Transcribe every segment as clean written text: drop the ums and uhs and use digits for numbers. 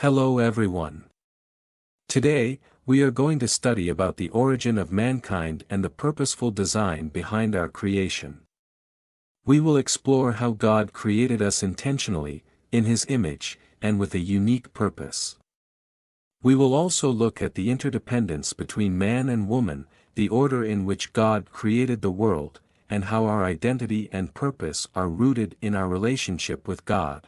Hello everyone. Today, we are going to study about the origin of mankind and the purposeful design behind our creation. We will explore how God created us intentionally, in His image, and with a unique purpose. We will also look at the interdependence between man and woman, the order in which God created the world, and how our identity and purpose are rooted in our relationship with God.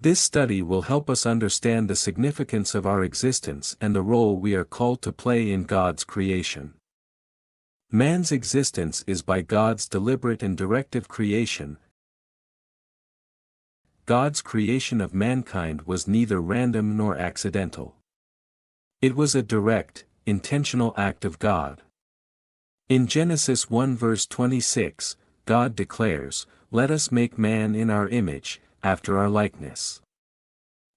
This study will help us understand the significance of our existence and the role we are called to play in God's creation. Man's existence is by God's deliberate and directive creation. God's creation of mankind was neither random nor accidental. It was a direct, intentional act of God. In Genesis 1 verse 26, God declares, "Let us make man in our image, after our likeness."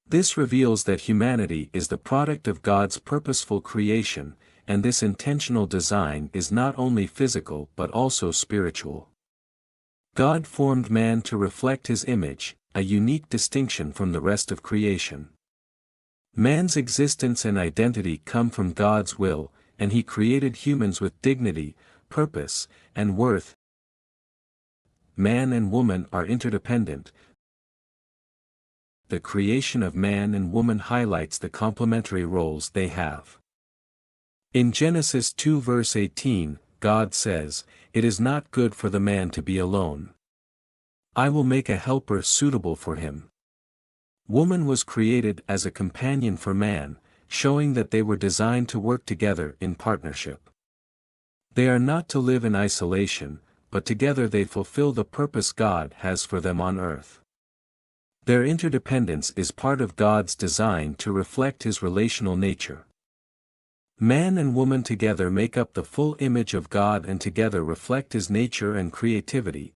This reveals that humanity is the product of God's purposeful creation, and this intentional design is not only physical but also spiritual. God formed man to reflect His image, a unique distinction from the rest of creation. Man's existence and identity come from God's will, and He created humans with dignity, purpose, and worth. Man and woman are interdependent. The creation of man and woman highlights the complementary roles they have. In Genesis 2 verse 18, God says, "It is not good for the man to be alone. I will make a helper suitable for him." Woman was created as a companion for man, showing that they were designed to work together in partnership. They are not to live in isolation, but together they fulfill the purpose God has for them on earth. Their interdependence is part of God's design to reflect His relational nature. Man and woman together make up the full image of God and together reflect His nature and creativity.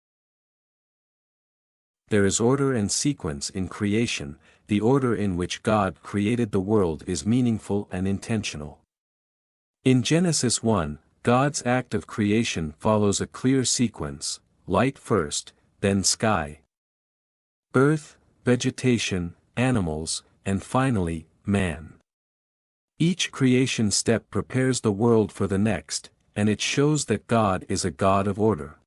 There is order and sequence in creation. The order in which God created the world is meaningful and intentional. In Genesis 1, God's act of creation follows a clear sequence: light first, then sky, earth, vegetation, animals, and finally, man. Each creation step prepares the world for the next, and it shows that God is a God of order.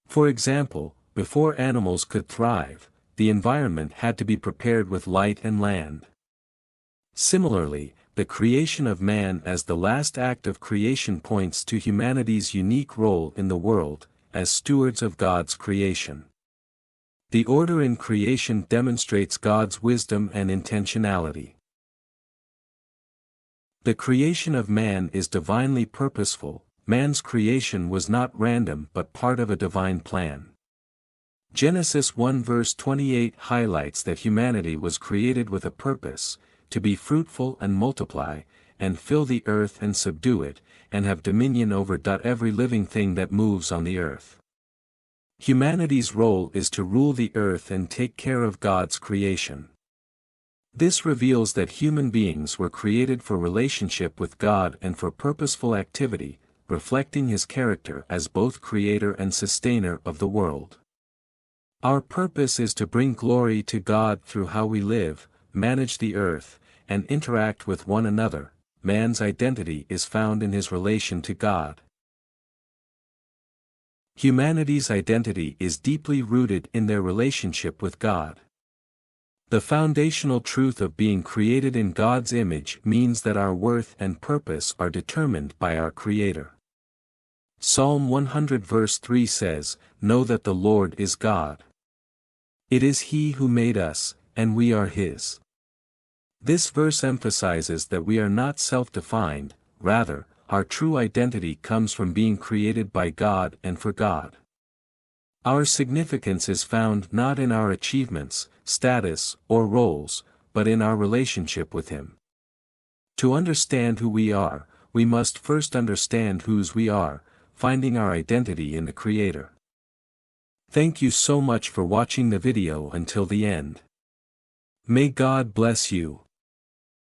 For example, before animals could thrive, the environment had to be prepared with light and land. Similarly, the creation of man as the last act of creation points to humanity's unique role in the world, as stewards of God's creation. The order in creation demonstrates God's wisdom and intentionality. The creation of man is divinely purposeful. Man's creation was not random but part of a divine plan. Genesis 1 verse 28 highlights that humanity was created with a purpose: to be fruitful and multiply, and fill the earth and subdue it, and have dominion over every living thing that moves on the earth. Humanity's role is to rule the earth and take care of God's creation. This reveals that human beings were created for relationship with God and for purposeful activity, reflecting His character as both creator and sustainer of the world. Our purpose is to bring glory to God through how we live, manage the earth, and interact with one another. Man's identity is found in his relation to God. Humanity's identity is deeply rooted in their relationship with God. The foundational truth of being created in God's image means that our worth and purpose are determined by our Creator. Psalm 100 verse 3 says, "Know that the Lord is God. It is He who made us, and we are His." This verse emphasizes that we are not self-defined, rather, our true identity comes from being created by God and for God. Our significance is found not in our achievements, status, or roles, but in our relationship with Him. To understand who we are, we must first understand whose we are, finding our identity in the Creator. Thank you so much for watching the video until the end. May God bless you.